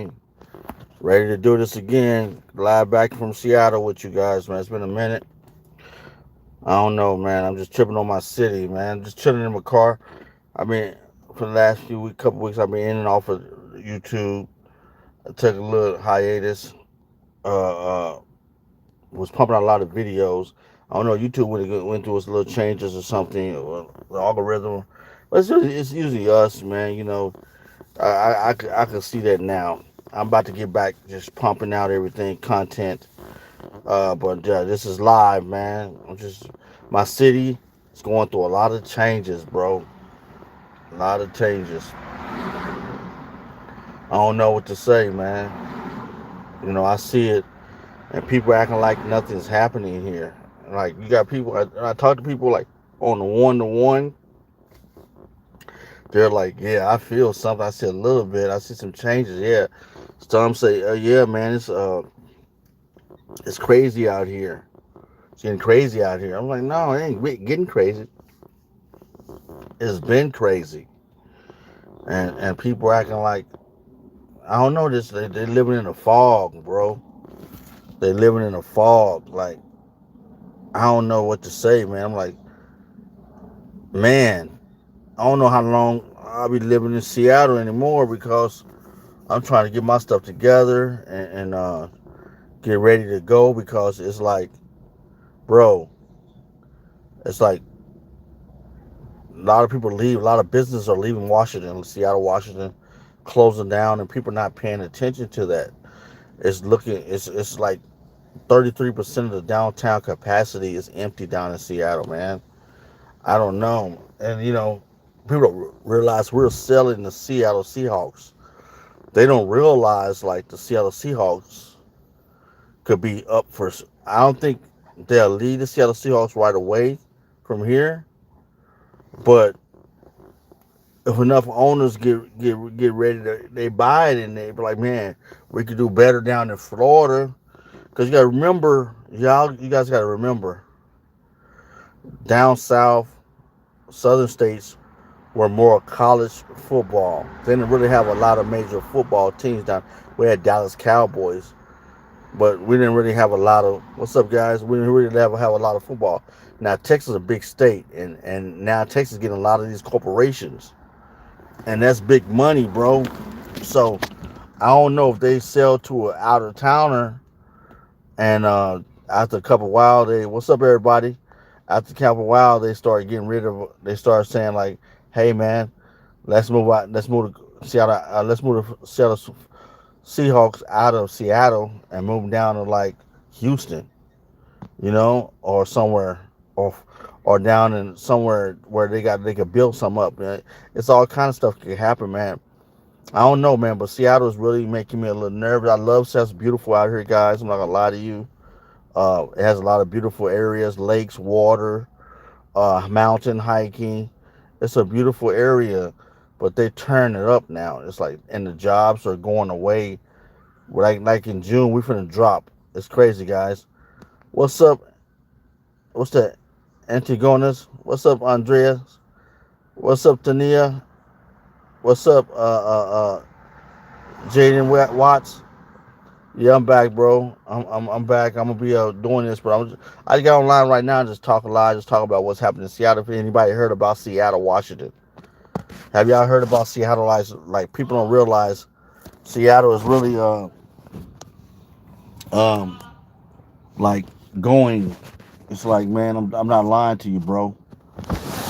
man. Ready to do this again. Live back from Seattle with you guys, man. It's been a minute. I don't know, man. I'm just tripping on my city, man. Just chilling in my car. I mean, for the last couple weeks, I've been in and off of YouTube. I took a little hiatus. Uh, was pumping out a lot of videos. I don't know. YouTube went through its little changes or something, or the algorithm. But it's usually us, man. I can see that now. I'm about to get back, just pumping out everything, content. But this is live, man. My city is going through a lot of changes, bro. A lot of changes. I don't know what to say, man. I see it, and people acting like nothing's happening here. Like you got people. I talk to people like on the one to one. They're like, yeah, I feel something. I see a little bit. I see some changes. Yeah. Some say, yeah, man, it's crazy out here. It's getting crazy out here. I'm like, no, it ain't getting crazy. It's been crazy, and people acting like I don't know this. They living in a fog, bro. They living in a fog. Like I don't know what to say, man. I'm like, man, I don't know how long I'll be living in Seattle anymore because I'm trying to get my stuff together and get ready to go because it's like, bro, it's like a lot of people leave. A lot of businesses are leaving Washington, Seattle, Washington, closing down, and people not paying attention to that. It's like 33% of the downtown capacity is empty down in Seattle, man. I don't know, and people don't realize we're selling the Seattle Seahawks. They don't realize like the Seattle Seahawks could be up for. I don't think they'll lead the Seattle Seahawks right away from here, but if enough owners get ready to they buy it and they be like, man, we could do better down in Florida. Because you got to remember, you guys got to remember, down south, southern states were more college football. They didn't really have a lot of major football teams down. We had Dallas Cowboys, but we didn't really have a lot of. What's up, guys? We didn't really have a lot of football. Now Texas is a big state, and now Texas is getting a lot of these corporations, and that's big money, bro. So I don't know if they sell to an out of towner, and after a couple of while, what's up, everybody? After a couple of while, they start getting rid of. They start saying like, hey, man, let's move out. Let's move to Seattle. Let's move the Seattle Seahawks out of Seattle and move them down to like Houston, or somewhere, or or down in somewhere where they could build some up. Man. It's all kind of stuff can happen, man. I don't know, man, but Seattle is really making me a little nervous. I love Seattle's beautiful out here, guys. I'm not gonna lie to you. It has a lot of beautiful areas, lakes, water, mountain hiking. It's a beautiful area, but they turn it up now. It's like, and the jobs are going away. Like in June, we finna drop. It's crazy, guys. What's up? What's that? Antigonas? What's up, Andreas? What's up, Tania? What's up, Jaden Watts? Yeah, I'm back, bro. I'm back. I'm gonna be doing this, but I got online right now and just talk live, just talk about what's happening in Seattle. If anybody heard about Seattle, Washington, have y'all heard about Seattle? Like people don't realize Seattle is really um like going. It's like, man, I'm not lying to you, bro.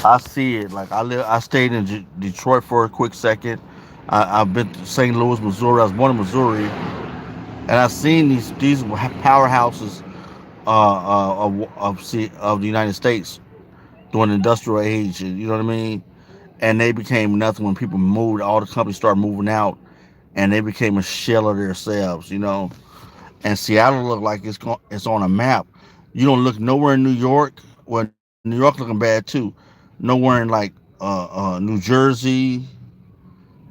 I see it. Like I stayed in Detroit for a quick second. I've been to St. Louis, Missouri. I was born in Missouri, and I've seen these powerhouses of the United States during the industrial age. You know what I mean? And they became nothing when people moved. All the companies started moving out, and they became a shell of themselves. And Seattle looked like it's on a map. You don't look nowhere in New York. Well, New York looking bad too. Nowhere in like New Jersey,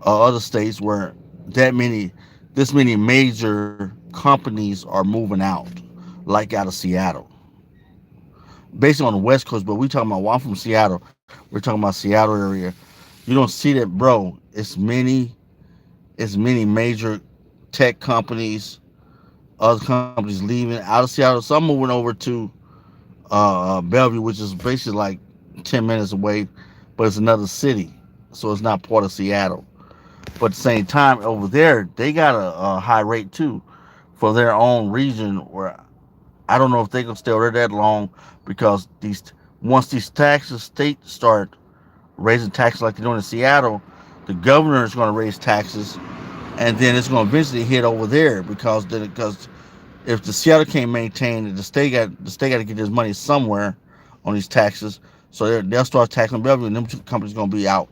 other states where this many major companies are moving out, like out of Seattle. Basically on the West Coast, but we talking about. Well, I'm from Seattle. We're talking about Seattle area. You don't see that, bro. It's many major tech companies, other companies leaving out of Seattle. Some moving over to Bellevue, which is basically like 10 minutes away, but it's another city, so it's not part of Seattle. But at the same time, over there, they got a high rate too for their own region. Where I don't know if they can stay over there that long because these once these taxes, states start raising taxes like they're doing in Seattle, the governor is going to raise taxes, and then it's going to eventually hit over there because if the Seattle can't maintain it, the state got to get this money somewhere on these taxes. So they'll start taxing Bellevue, and them two companies gonna be out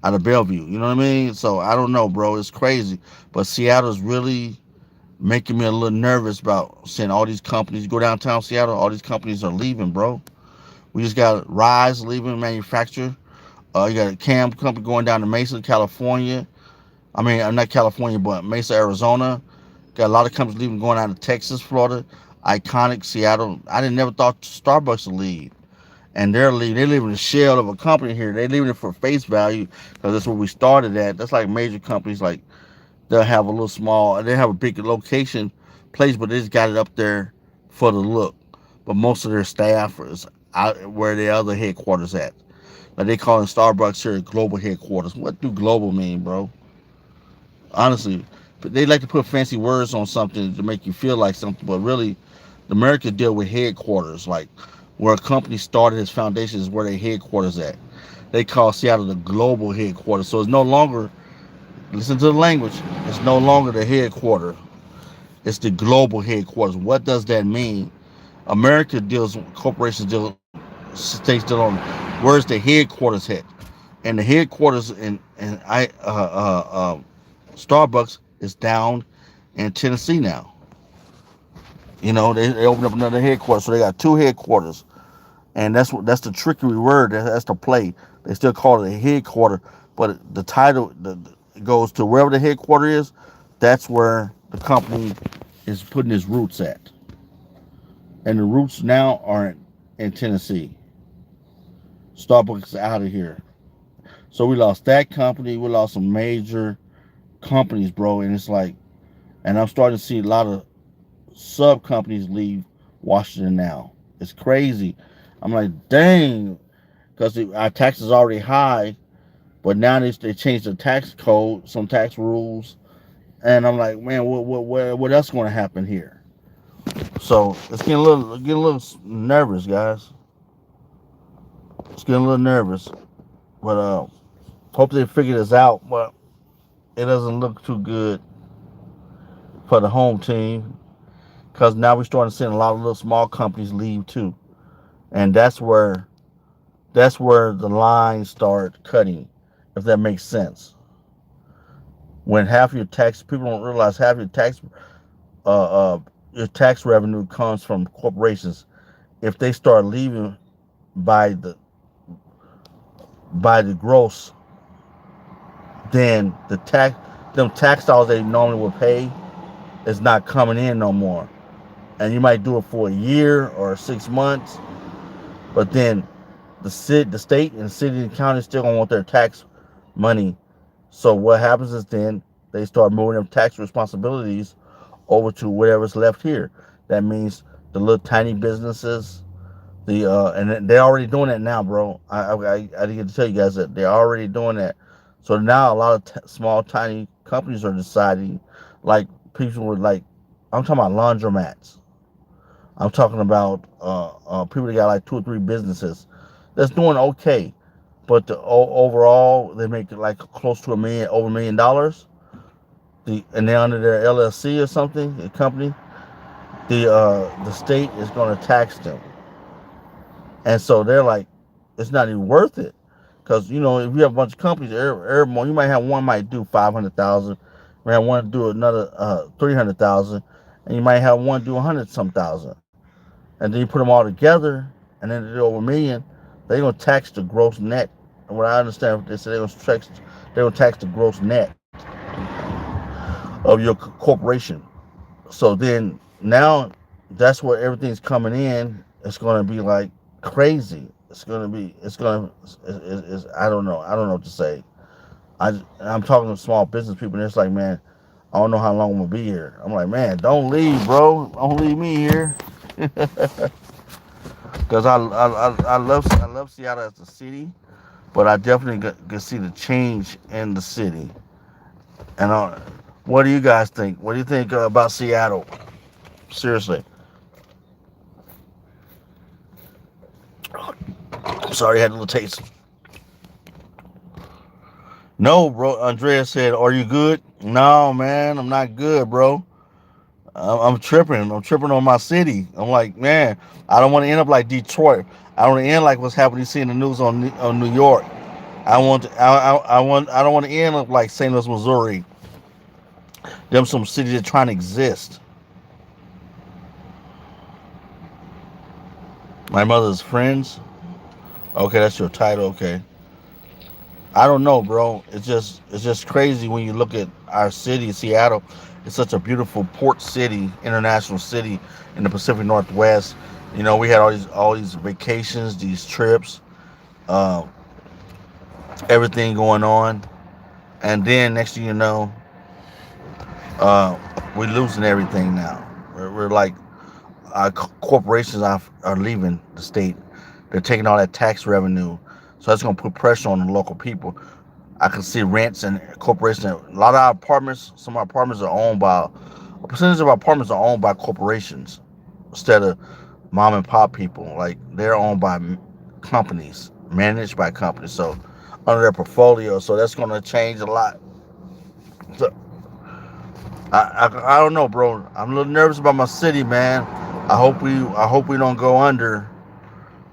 of Bellevue. You know what I mean? So I don't know, bro. It's crazy, but Seattle's really making me a little nervous about seeing all these companies go downtown Seattle. All these companies are leaving, bro. We just got Rise leaving manufacture. You got a Cam company going down to Mesa, California. I mean, not California, but Mesa, Arizona. Got a lot of companies leaving, going out to Texas, Florida, Iconic, Seattle. I didn't never thought Starbucks would leave, and they're leaving. They're leaving a shell of a company here. They're leaving it for face value because that's where we started at. That's like major companies, like they'll have a little small, they have a big location place, but they just got it up there for the look. But most of their staff is out where their other headquarters at. Like they call it Starbucks here global headquarters. What do global mean, bro? Honestly, but they like to put fancy words on something to make you feel like something, but really, America deal with headquarters, like where a company started its foundation is where their headquarters at. They call Seattle the global headquarters, so it's no longer. Listen to the language. It's no longer the headquarters. It's the global headquarters. What does that mean? America deals corporations deal states deal on where's the headquarters at, and the headquarters in Starbucks is down in Tennessee now. You know, they opened up another headquarters, so they got two headquarters, and that's the trickery word. That's the play. They still call it a headquarter, but the title goes to wherever the headquarters is. That's where the company is putting its roots at, and the roots now are in Tennessee. Starbucks is out of here, so we lost that company. We lost some major companies, bro, and it's like, and I'm starting to see a lot of sub companies leave Washington now. It's crazy. I'm like, dang, because our taxes are already high, but now they changed the tax code, some tax rules, and I'm like, man, what else going to happen here? So it's getting a little nervous, guys. It's getting a little nervous, but hope they figure this out. But it doesn't look too good for the home team because now we're starting to see a lot of little small companies leave too, and that's where the lines start cutting, if that makes sense. When half your tax, people don't realize half your tax revenue comes from corporations. If they start leaving by the by the gross, then them tax dollars they normally would pay is not coming in no more. And you might do it for a year or 6 months, but then the state, and city and county still gonna want their tax money. So what happens is then they start moving them tax responsibilities over to whatever's left here. That means the little tiny businesses, and they're already doing that now, bro. I didn't get to tell you guys that they're already doing that. So now a lot of small tiny companies are deciding, like people with like, I'm talking about laundromats. I'm talking about people that got like two or three businesses that's doing okay, but overall they make it like close to over $1 million. And they're under their LLC or something, a company. The state is going to tax them, and so they're like, it's not even worth it, because if you have a bunch of companies, you might have one might do 500,000, you might have one do another 300,000, and you might have one do 100 some thousand. And then you put them all together, and then they do over a million. They're gonna tax the gross net. And what I understand, they say they're gonna tax the gross net of your corporation. So then now that's where everything's coming in. It's gonna be like crazy. I don't know what to say. I'm talking to small business people, and it's like, man, I don't know how long I'm gonna be here. I'm like, man, don't leave, bro. Don't leave me here. Because I love Seattle as a city, but I definitely can see the change in the city. And what do you guys think? What do you think about Seattle? Seriously, I'm sorry, I had a little taste. No, bro. Andrea said, "Are you good?" No, man, I'm not good, bro. I'm tripping. I'm tripping on my city. I'm like, man, I don't want to end up like Detroit. I don't want to end like what's happening. You see in the news on New York. I don't want to end up like St. Louis, Missouri. Them some cities that trying to exist. My mother's friends. Okay, that's your title. Okay. I don't know, bro. It's just crazy when you look at our city, Seattle. It's such a beautiful port city, international city in the Pacific Northwest. You know, we had all these vacations, these trips, uh, everything going on, and then next thing you know, uh, we're losing everything now. We're like our corporations are leaving the state. They're taking all that tax revenue, so that's gonna put pressure on the local people. I can see rents and corporations. A lot of our apartments, some of our apartments are owned by, a percentage of our apartments are owned by corporations instead of mom and pop people. Like they're owned by companies, managed by companies. So under their portfolio, so that's going to change a lot. So I don't know, bro. I'm a little nervous about my city, man. I hope we don't go under,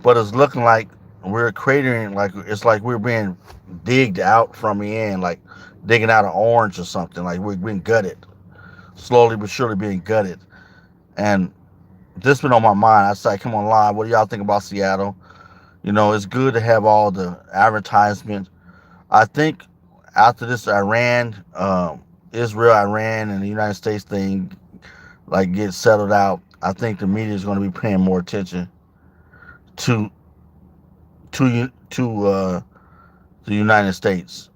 but it's looking like we're cratering. Like it's like we're being digged out from the end, like digging out an orange or something. Like we're being gutted, slowly but surely being gutted. And this been on my mind. I said, come on live. What do y'all think about Seattle? You know, it's good to have all the advertisements. I think after this Israel, Iran, and the United States thing like gets settled out, I think the media is going to be paying more attention to to the United States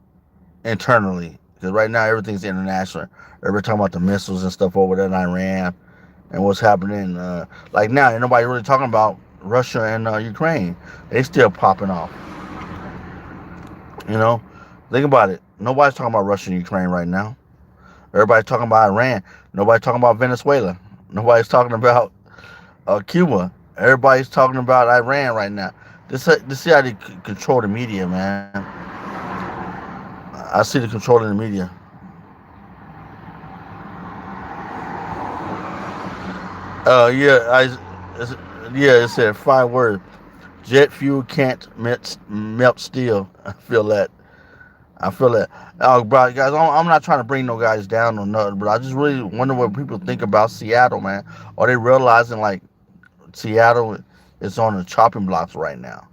internally, because right now everything's international. Everybody talking about the missiles and stuff over there in Iran and what's happening. Like now, ain't nobody really talking about Russia and Ukraine. They still popping off. You know, think about it. Nobody's talking about Russia and Ukraine right now. Everybody's talking about Iran. Nobody's talking about Venezuela. Nobody's talking about Cuba. Everybody's talking about Iran right now. This is how they control the media, man. I see the control in the media. Yeah, it's, yeah, it said 5 words. Jet fuel can't melt steel. I feel that. I feel that. Oh, bro, guys, I'm not trying to bring no guys down or nothing, but I just really wonder what people think about Seattle, man. Are they realizing like Seattle is on the chopping blocks right now?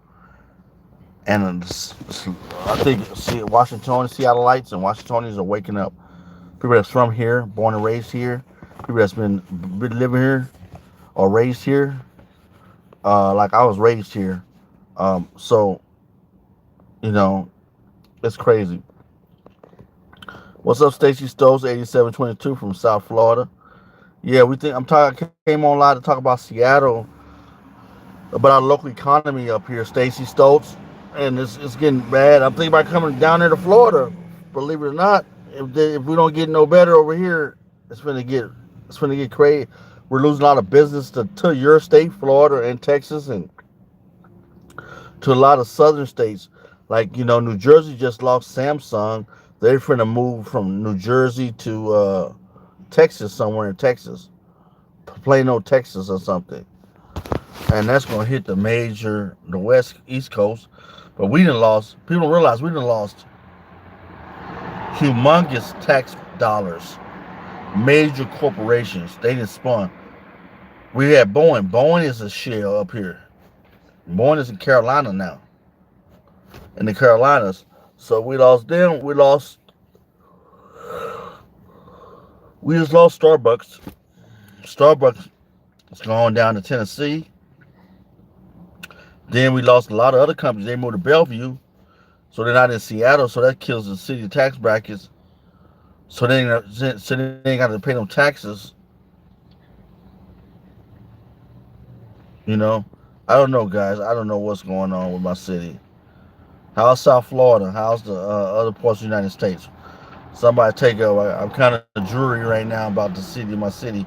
And I think Washington, Seattleites, and Washingtonians are waking up. People that's from here, born and raised here, people that's been living here or raised here. Like I was raised here, so you know it's crazy. What's up, Stacy Stokes, 8722 from South Florida? Yeah, we think I'm talking. Came on live to talk about Seattle, about our local economy up here, Stacy Stokes, and it's getting bad. I'm thinking about coming down there to Florida. Believe it or not, if we don't get no better over here, it's gonna get it's gonna get crazy. We're losing a lot of business to your state, Florida and Texas, and to a lot of southern states. Like New Jersey just lost Samsung. They're finna move from New Jersey to Texas, somewhere in Texas, Plano, Texas, or something, and that's gonna hit the west east coast. But we done lost. People don't realize we done lost humongous tax dollars. Major corporations they didn't spawn. We had Boeing. Boeing is a shell up here. Boeing is in Carolina now, in the Carolinas. So we lost them. We just lost Starbucks. Starbucks is going down to Tennessee. Then we lost a lot of other companies. They moved to Bellevue, so they're not in Seattle. So that kills the city tax brackets. so they ain't got to pay no taxes. You know, I don't know, guys. I don't know what's going on with my city. How's South Florida? How's the other parts of the United States? Somebody take over. I'm kind of jury right now about the city, my city.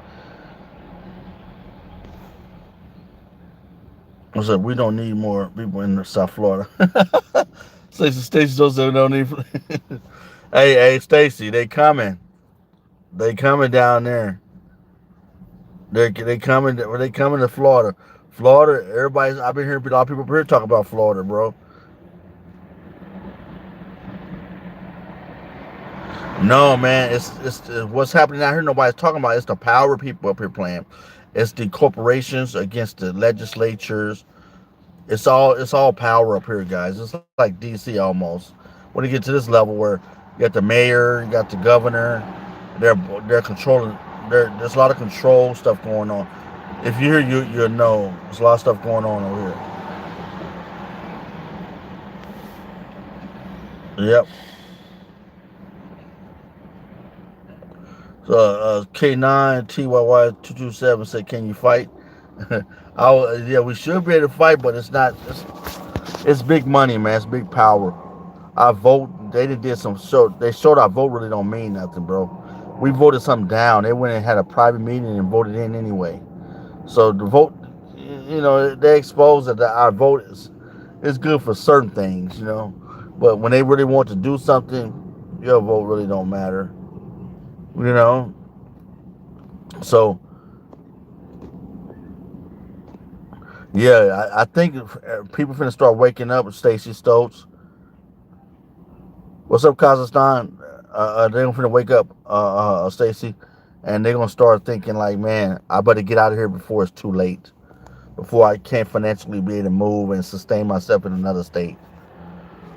I said we don't need more people in South Florida. Stacey don't need. Hey, Stacy, they coming. They coming down there. They coming to Florida. Florida, everybody's. I've been hearing a lot of people up here talk about Florida, bro. No, man, it's what's happening out here. Nobody's talking about. It's the power people up here playing. It's the corporations against the legislatures. It's all power up here, guys. It's like DC almost. When you get to this level where you got the mayor, you got the governor, they're they're controlling. There's a lot of control stuff going on. If you're here, you know there's a lot of stuff going on over here. Yep. So K9 TYY 227 said, "Can you fight?" Yeah, we should be able to fight, but it's not. It's big money, man. It's big power. Our vote, they did some show. They showed our vote really don't mean nothing, bro. We voted something down. They went and had a private meeting and voted in anyway. So the vote, they exposed that our vote is good for certain things, but when they really want to do something, your vote really don't matter, you know. So yeah, I think people finna start waking up. Stacey Stokes, what's up, Kazakhstan? They're finna wake up, Stacey, and they're gonna start thinking like, man, I better get out of here before it's too late, before I can't financially be able to move and sustain myself in another state.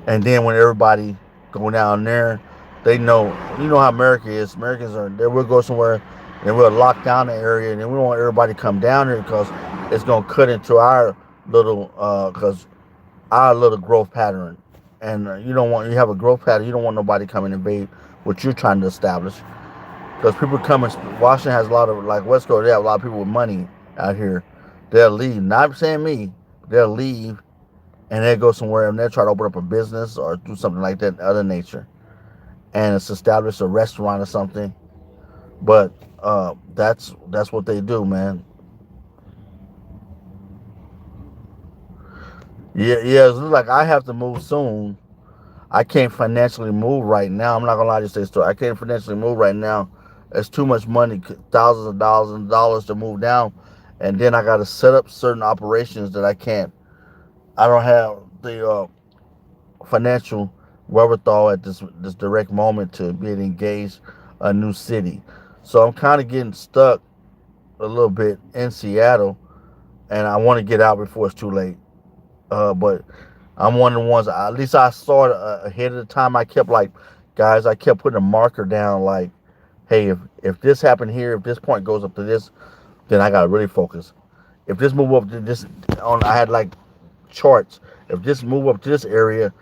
And then when everybody go down there, they know, how America is. Americans are, they will go somewhere and we'll lock down the area, and then we don't want everybody to come down here because it's gonna cut into our little, because our little growth pattern. And you have a growth pattern. You don't want nobody coming and invade what you're trying to establish. Because people coming, Washington has a lot of, like West Coast, they have a lot of people with money out here. They'll leave. Not saying me, they'll leave and they'll go somewhere and they'll try to open up a business or do something like that, other nature. And it's establish a restaurant or something. But that's what they do, man. Yeah. It's like I have to move soon. I can't financially move right now. I'm not gonna lie to you, stay still. I can't financially move right now. It's too much money, thousands of dollars to move down, and then I got to set up certain operations that I can't. I don't have the financial wherewithal at this direct moment to be engaged a new city. So I'm kind of getting stuck a little bit in Seattle, and I want to get out before it's too late. But I'm one of the ones. At least I started ahead of the time. I kept like, guys. I kept putting a marker down. Like, hey, if this happened here, if this point goes up to this, then I gotta really focus. If this move up to this, I had like charts. If this move up to this area,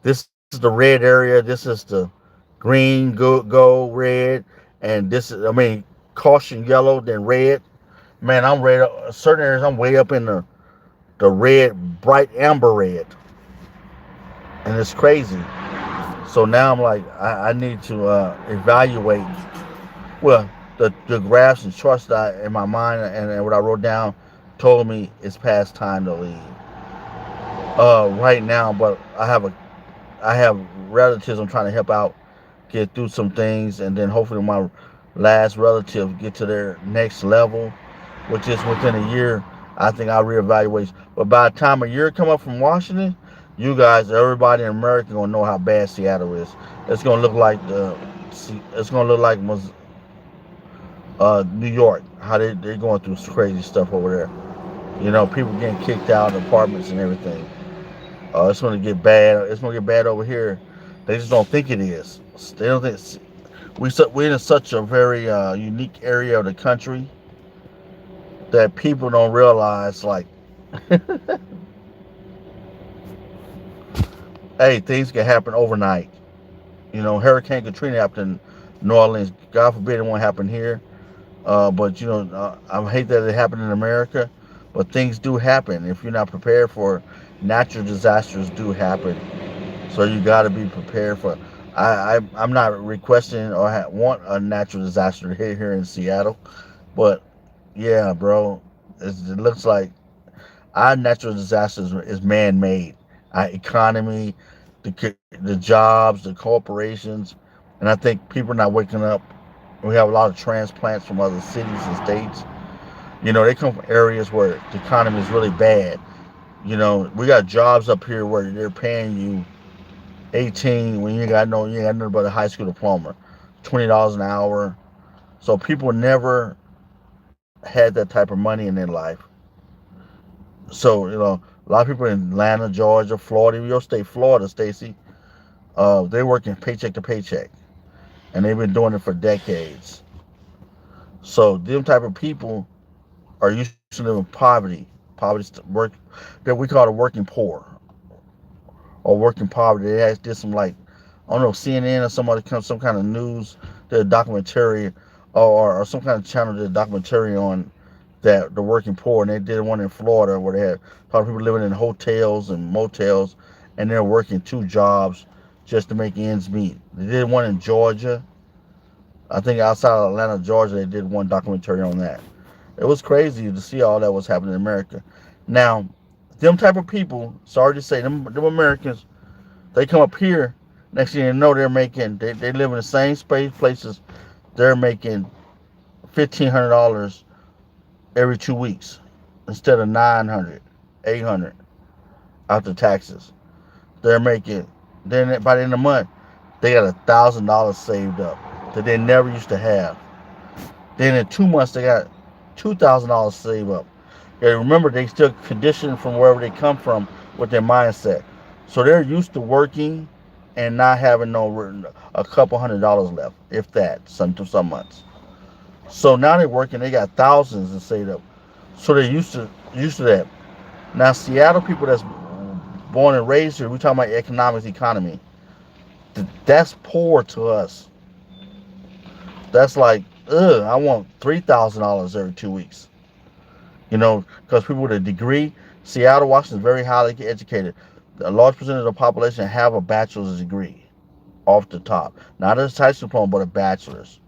this is the red area. This is the green, go red, and this is, caution yellow, then red. Man, I'm red. Certain areas, I'm way up in the red, bright amber red, and it's crazy. So now I'm like, I need to evaluate. Well, the graphs and charts that in my mind and what I wrote down told me it's past time to leave. Right now, but I have relatives I'm trying to help out get through some things, and then hopefully my last relative get to their next level, which is within a year. I think I'll reevaluate. But by the time a year come up from Washington, you guys, everybody in America, gonna know how bad Seattle is. It's gonna look like New York, how they're going through crazy stuff over there. People getting kicked out of apartments and everything. It's gonna get bad. It's gonna get bad over here. They just don't think it is. They don't think we're in such a very unique area of the country that people don't realize. Like, hey, things can happen overnight. Hurricane Katrina happened New Orleans. God forbid it won't happen here. But I hate that it happened in America. But things do happen. If you're not prepared for it, natural disasters do happen. So you got to be prepared for. I'm not requesting or want a natural disaster to hit here in Seattle, but yeah, bro, it looks like our natural disasters is man made. Our economy, the jobs, the corporations, and I think people are not waking up. We have a lot of transplants from other cities and states. They come from areas where the economy is really bad. We got jobs up here where they're paying you 18 when you ain't got nothing but a high school diploma, $20 an hour. So people never had that type of money in their life. So a lot of people in Atlanta, Georgia, Florida, your state, Florida, Stacy, they're working paycheck to paycheck, and they've been doing it for decades. So them type of people are used to living in poverty. Poverty work that we call the working poor or working poverty. They did some like I don't know CNN or somebody comes some kind of news, did a documentary or some kind of channel did a documentary on that the working poor, and they did one in Florida where they had a lot of people living in hotels and motels, and they're working two jobs just to make ends meet. They did one in Georgia. I think outside of Atlanta, Georgia, they did one documentary on that. It was crazy to see all that was happening in America. Now, them type of people, sorry to say, them Americans, they come up here. Next thing you know, they live in the same space places. They're making $1,500 every 2 weeks instead of 900, 800 after taxes. They're making then by the end of the month they got $1,000 saved up that they never used to have. Then in 2 months they got $2,000 saved up. Yeah, remember they still conditioned from wherever they come from with their mindset, so they're used to working and not having a couple $100 left, if that, some months. So now they're working, they got thousands and saved up. So they're used to that. Now Seattle people that's born and raised here, we talking about economics, economy. That's poor to us. That's like, I want $3,000 every 2 weeks. Because people with a degree, Seattle, Washington is very highly educated. A large percentage of the population have a bachelor's degree off the top. Not a high school diploma, but a bachelor's.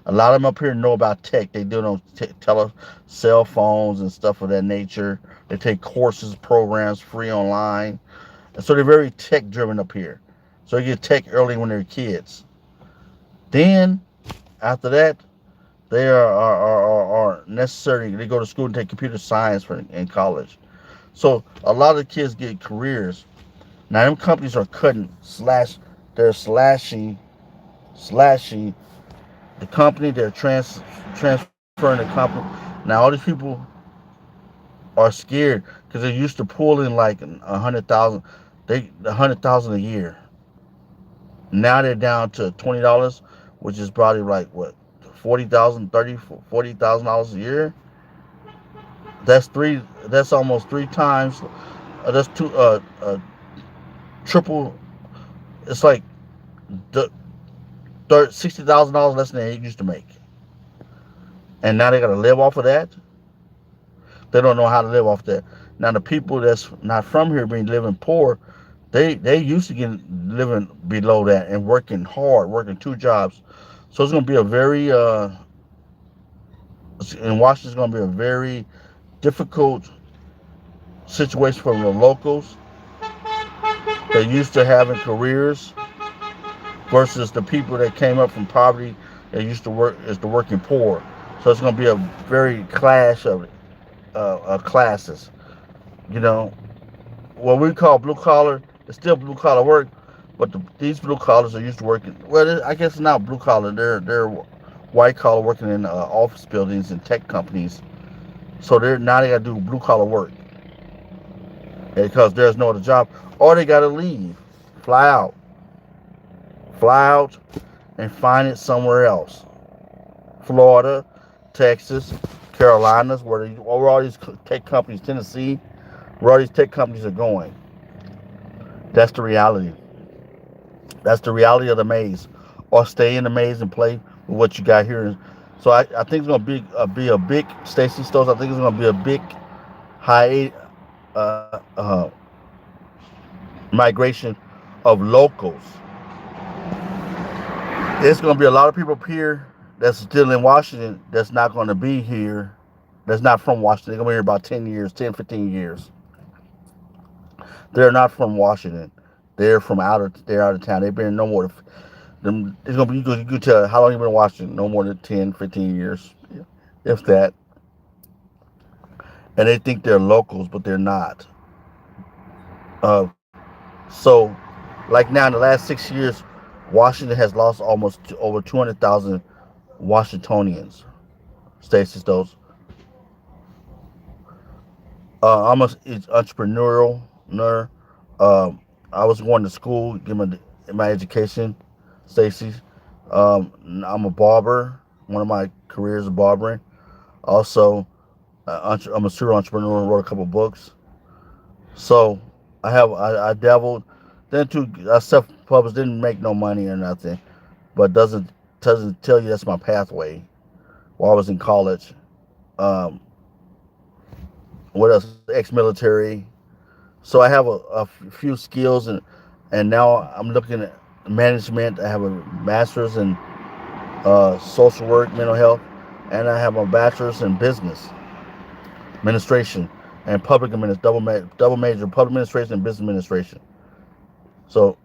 A lot of them up here know about tech. They do know cell phones and stuff of that nature. They take courses, programs free online. And so they're very tech driven up here. So they get tech early when they're kids. Then, after that, they are necessary. They go to school and take computer science in college. So a lot of the kids get careers. Now, them companies are they're slashing the company. They're transferring the company. Now, all these people are scared because they're used to pulling like 100,000. They 100,000 a year. Now they're down to $20, which is probably like what 40,000, $40,000 a year. That's almost three times. That's triple. It's like $60,000 less than they used to make, and now they got to live off of that. They don't know how to live off that. Now the people that's not from here being living poor, they used to living below that and working hard, working two jobs. So it's going to be a very in Washington, it's going to be a very difficult situation for the locals. They're used to having careers versus the people that came up from poverty that used to work as the working poor. So it's going to be a very clash of classes. You know, what we call blue collar, it's still blue collar work, but these blue collars are used to working. Well, I guess it's not blue collar. They're white collar working in office buildings and tech companies. So now they got to do blue collar work because there's no other job, or they got to leave, fly out, and find it somewhere else. Florida, Texas, Carolinas, where all these tech companies, Tennessee, where all these tech companies are going. That's the reality. That's the reality of the maze. or stay in the maze and play with what you got here. So I think it's gonna be a big Stacy Stokes. I think it's gonna be a big high migration of locals. There's gonna be a lot of people up here that's still in Washington that's not gonna be here. That's not from Washington. They're gonna be here about 10 years, 10, 15 years. They're not from Washington. They're out of town. They've been no more than it's gonna be you could tell how long you've been in Washington, no more than 10, 15 years. If that. And they think they're locals, but they're not. Uh, so like now in the last 6 years, Washington has lost almost over 200,000 Washingtonians. Stacey Stokes. I'm an entrepreneurial nerd. I was going to school, getting my education. Stacey. I'm a barber. One of my careers is barbering. Also, I'm a serial entrepreneur. Wrote a couple books. So I dabbled. Then too, I self-published. Didn't make no money or nothing, but doesn't tell you that's my pathway. While I was in college, um, what else? Ex-military. So I have a few skills, and now I'm looking at management. I have a master's in social work, mental health, and I have a bachelor's in business administration and public administration, double major, public administration and business administration. So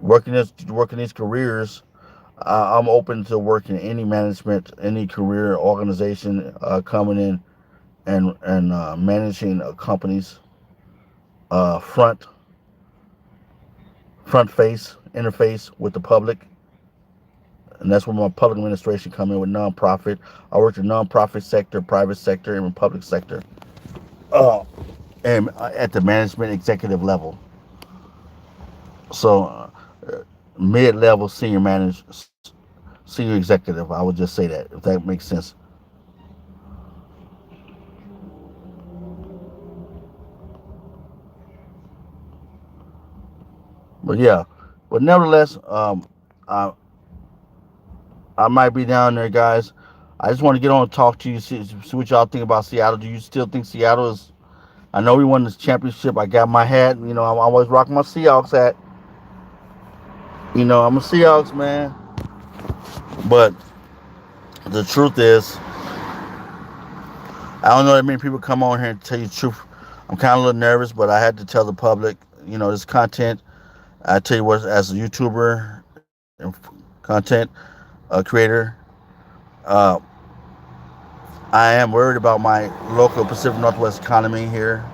working these careers, I'm open to working any management, any career organization, coming in and managing a company's uh, front front face interface with the public, and that's where my public administration come in with nonprofit. I worked in nonprofit sector, private sector, and public sector, uh, and at the management executive level. So mid-level senior manager, senior executive. I would just say that if that makes sense. But yeah, but nevertheless, I I might be down there, guys. I just want to get on and talk to you, see what y'all think about Seattle. Do you still think Seattle is? I know we won this championship. I got my hat. You know, I'm always rocking my Seahawks hat. You know, I'm a Seahawks man. But the truth is, I don't know that many people come on here and tell you the truth. I'm kind of a little nervous, but I had to tell the public, you know, this content. I tell you what, as a YouTuber and content creator, uh, I am worried about my local Pacific Northwest economy here.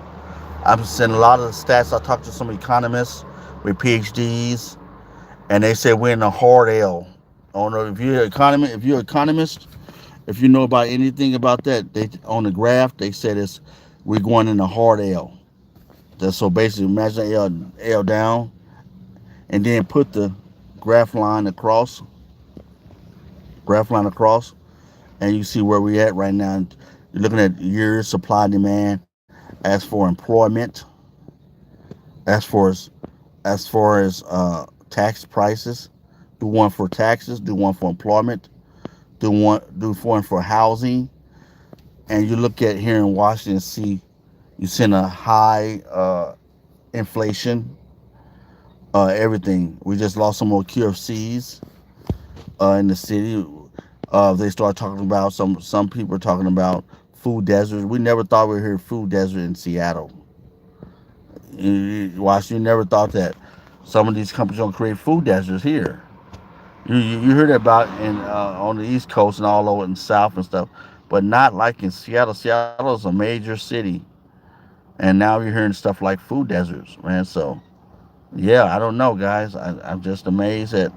I'm seeing a lot of the stats. I talked to some economists with PhDs, and they said we're in a hard L. I don't know if you're an economist, if you know about anything about that. They on the graph they said it's we're going in a hard L. So basically, imagine L down, and then put the graph line across, graph line across, and you see where we're at right now. You're looking at years supply and demand. As for employment, as far as tax prices, do one for taxes, do one for employment, do one for housing, and you look at here in Washington, see you seen a high inflation, everything. We just lost some more QFCs in the city. They start talking about some people are talking about food deserts. We never thought we'd hear food desert in Seattle. Washington never thought that some of these companies gonna create food deserts here. You heard about in on the East Coast and all over in the South and stuff, but not like in Seattle. Seattle is a major city, and now you're hearing stuff like food deserts, man. So yeah, I don't know, guys. I'm just amazed at.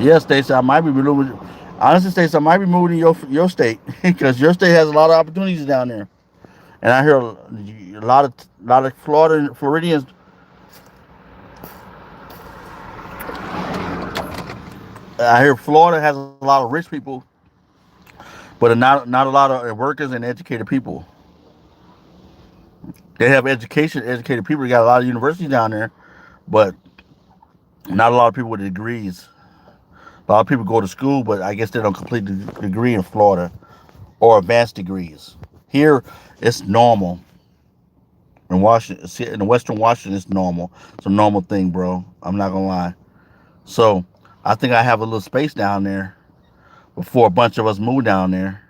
Yeah, Stacey, I might be moving. Honestly, Stacey, I might be moving to your state because your state has a lot of opportunities down there, and I hear a lot of Floridians. I hear Florida has a lot of rich people, but not a lot of workers and educated people. They have education, educated people. They got a lot of universities down there, but not a lot of people with degrees. A lot of people go to school, but I guess they don't complete the degree in Florida or advanced degrees. Here, it's normal. In Washington, in Western Washington, it's normal. It's a normal thing, bro. I'm not gonna lie. So, I think I have a little space down there before a bunch of us move down there.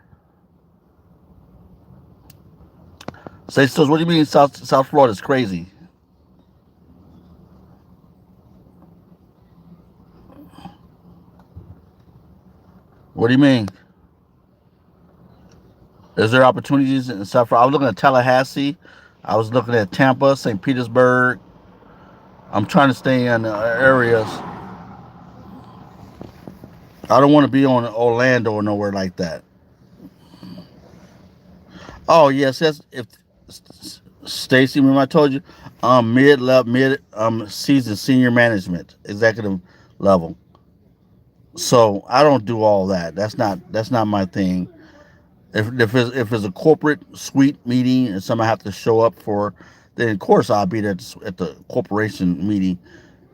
Say, so what do you mean South Florida is crazy? What do you mean? Is there opportunities in South Florida? I was looking at Tallahassee. I was looking at Tampa, St. Petersburg. I'm trying to stay in areas. I don't want to be on Orlando or nowhere like that. Oh yes, that's if Stacy. Remember I told you, mid season senior management executive level. So I don't do all that. That's not my thing. If it's a corporate suite meeting and somebody have to show up for, then of course I'll be there at the corporation meeting.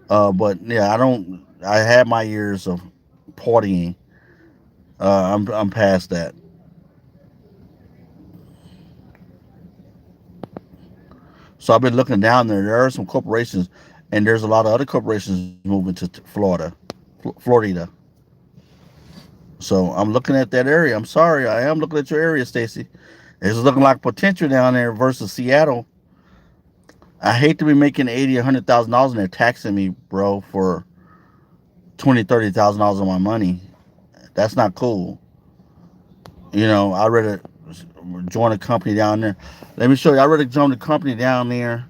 But yeah, I don't. I had my years of partying. I'm past that. So I've been looking down there. There are some corporations, and there's a lot of other corporations moving to Florida, Florida. So I'm looking at that area. I'm sorry, I am looking at your area, Stacy. It's looking like potential down there versus Seattle. I hate to be making 80, $100,000 and they're taxing me, bro, for 20, $30,000 of my money. That's not cool. I'd rather join a company down there. Let me show you. I'd rather join a company down there.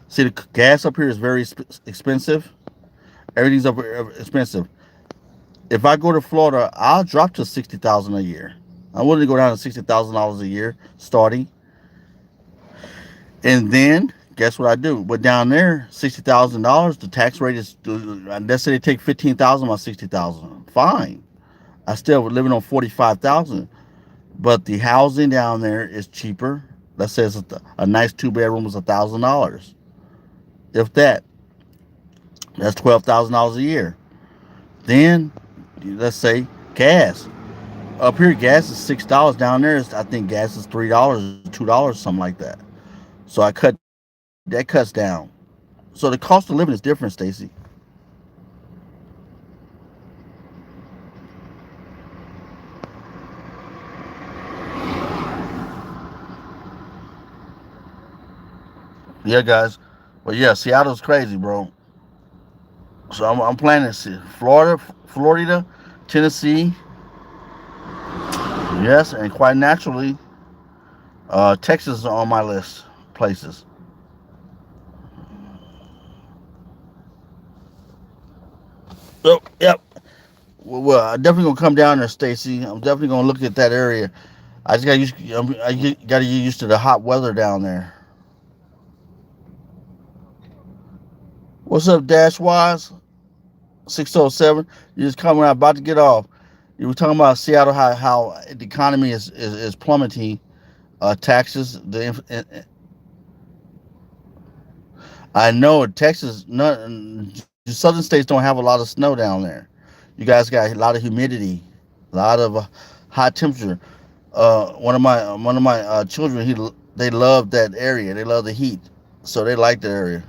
See, the gas up here is very expensive. Everything's up expensive. If I go to Florida, I'll drop to 60,000 a year. I'm willing to go down to $60,000 a year starting, and then guess what I do? But down there, $60,000, the tax rate is. Let's say they take 15,000 on 60,000. Fine, I still living on 45,000. But the housing down there is cheaper. Let's say it's a nice two-bedroom is $1,000. If that, that's $12,000 a year. Then let's say gas. Up here, gas is $6. Down there, I think gas is $3, $2, something like that. So that cuts down. So the cost of living is different, Stacy. Yeah, guys. But yeah, Seattle's crazy, bro. So I'm planning to see Florida, Tennessee, yes, and quite naturally, Texas is on my list places. So yep. Well, I'm definitely gonna come down there, Stacy. I'm definitely gonna look at that area. I just got to get used to the hot weather down there. What's up, Dash Wise? 607. You just coming out about to get off. You were talking about Seattle, how the economy is plummeting. Taxes. I know Texas. None, the southern states don't have a lot of snow down there. You guys got a lot of humidity, a lot of high temperature. One of my children, they love that area. They love the heat, so they like the area.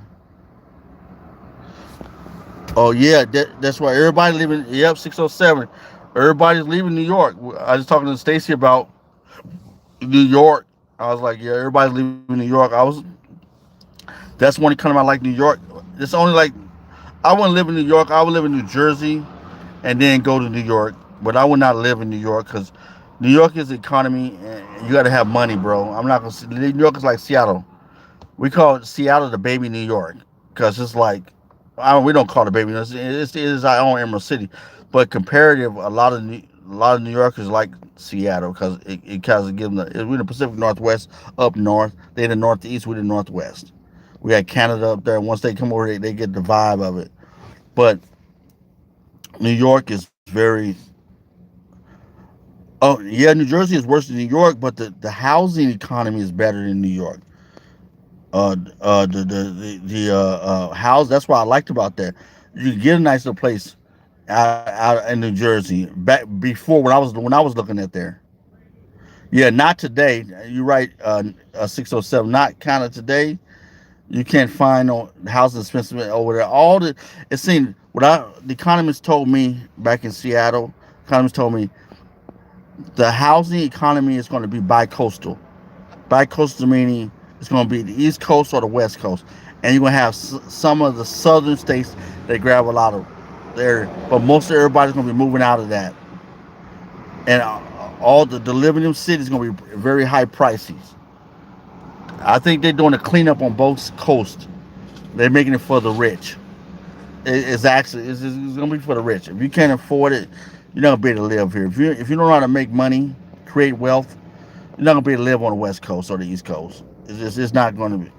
Oh yeah, that's why everybody leaving. Yep, 607. Everybody's leaving New York. I was talking to Stacy about New York. I was like, yeah, everybody's leaving New York. That's one kind of I like New York. It's only like I wouldn't live in New York. I would live in New Jersey and then go to New York. But I would not live in New York because New York is the economy. And you got to have money, bro. I'm not gonna. New York is like Seattle. We call it Seattle the baby New York because it's like we don't call it baby. It is our own Emerald City, but comparative, a lot of New Yorkers like Seattle because it kind of gives them we're in the Pacific Northwest up north. They in the Northeast, we're the Northwest. We got Canada up there. Once they come over, they get the vibe of it. But New York is very. Oh yeah, New Jersey is worse than New York, but the housing economy is better than New York. The house. That's what I liked about that. You get a nice little place out in New Jersey. Back before when I was looking at there. Yeah, not today. You're right. 607. Not kind of today. You can't find no housing expensive over there. All the it seemed what I the economists told me back in Seattle. Economists told me the housing economy is going to be bi-coastal. Bi-coastal meaning it's going to be the East Coast or the West Coast, and you're going to have some of the southern states that grab a lot of there, but most of everybody's going to be moving out of that, and all the living in them cities is going to be very high prices. I think they're doing a cleanup on both coasts. They're making it for the rich. It's actually it's going to be for the rich. If you can't afford it, you're not going to be able to live here. If you don't know how to make money, create wealth, you're not going to be able to live on the West Coast or the East Coast. It's not going to be.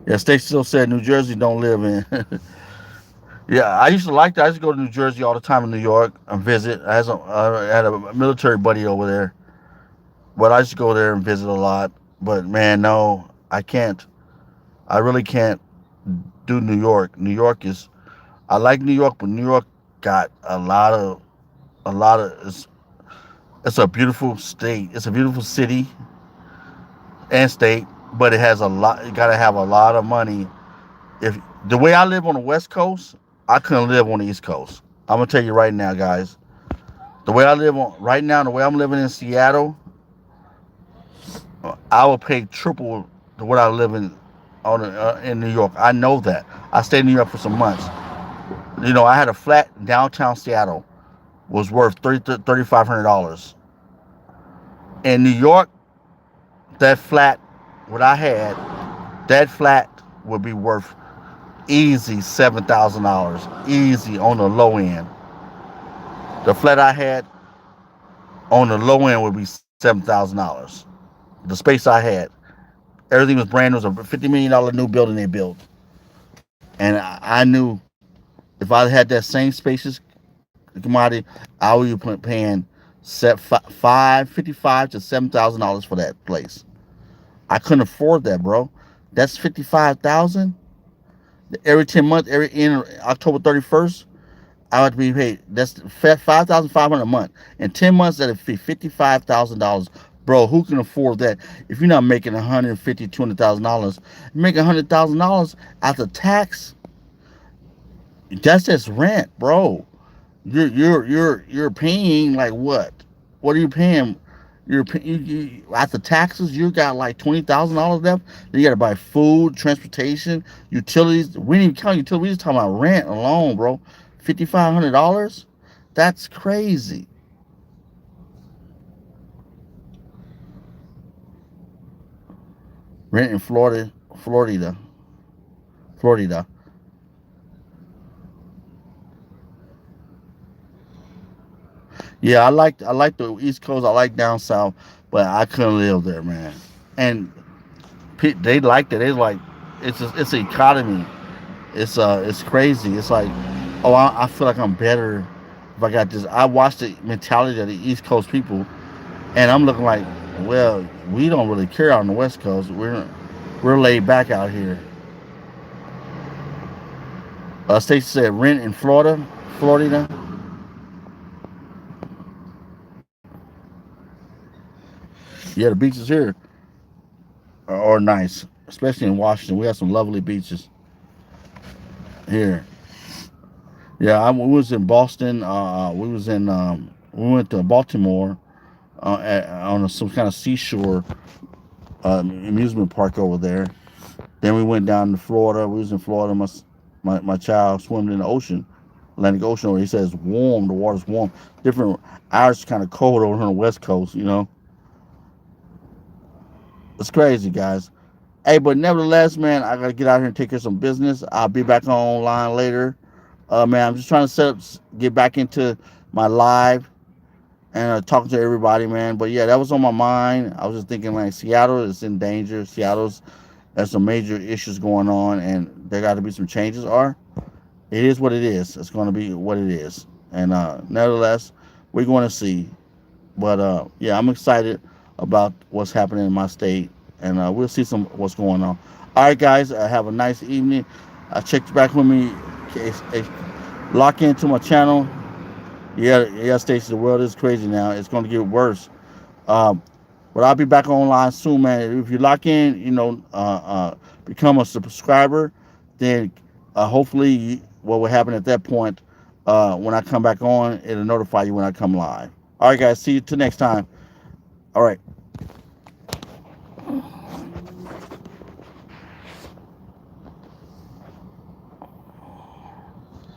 Yeah, Stacey still said New Jersey don't live in. Yeah, I used to like that. I used to go to New Jersey all the time in New York and visit. I had a military buddy over there, but I used to go there and visit a lot. But man, no, I can't. I really can't do New York. New York is. I like New York, but New York got a lot of. It's a beautiful state. It's a beautiful city and state, but it has a lot. You got to have a lot of money. If the way I live on the West Coast, I couldn't live on the East Coast. I'm gonna tell you right now, guys. The way I live on right now, the way I'm living in Seattle, I will pay triple to what I live in New York. I know that. I stayed in New York for some months. You know, I had a flat in downtown Seattle was worth $3,500. In New York, that flat, what I had, that flat would be worth easy $7,000. Easy on the low end. The flat I had on the low end would be $7,000. The space I had, everything was brand new. It was a $50 million new building they built, and I knew if I had that same spacious commodity, I would be paying $55 to $7,000 for that place. I couldn't afford that, bro. That's 55,000 every 10 months. Every in October 31st, I would be paid. That's 5,500 a month. In 10 months, that'd be $55,000. Bro, who can afford that? If you're not making $150,000, $200,000, you make $100,000 after tax. That's just rent, bro. You're paying like what? What are you paying? After taxes, you got like $20,000 left. Then you got to buy food, transportation, utilities. We didn't even count utilities. We just talking about rent alone, bro. $5,500. That's crazy. Rent in Florida. Yeah, I like the East Coast. I like down south, but I couldn't live there, man. And they liked it. They like it's an economy. It's crazy. It's like, oh, I feel like I'm better if I got this. I watched the mentality of the East Coast people, and I'm looking like, well, we don't really care on the West Coast. We're laid back out here. Stacey said rent in Florida. Yeah, the beaches here are nice, especially in Washington. We have some lovely beaches here. Yeah, we was in Boston. We went to Baltimore on some kind of seashore amusement park over there. Then we went down to Florida. We was in Florida. My child swam in the ocean, Atlantic Ocean. Where he says warm. The water's warm. Different. Ours kind of cold over on the West Coast. You know, it's crazy, guys. Hey, but nevertheless, man, I gotta get out here and take care of some business. I'll be back online later. Man, I'm just trying to get back into my live and talking to everybody, man. But yeah, that was on my mind. I was just thinking like Seattle is in danger. Seattle's has some major issues going on, and there got to be some changes. Or it is what it is. It's going to be what it is, and nevertheless, we're going to see. But yeah, I'm excited about what's happening in my state, and we'll see some what's going on. All right, guys, have a nice evening. Check back with me. Lock into my channel. Yeah, yeah, Stacey, the world is crazy now. It's going to get worse. Um, but I'll be back online soon, man. If you lock in, become a subscriber, then hopefully what will happen at that point, when I come back on, it'll notify you when I come live. All right, guys. See you till next time. All right.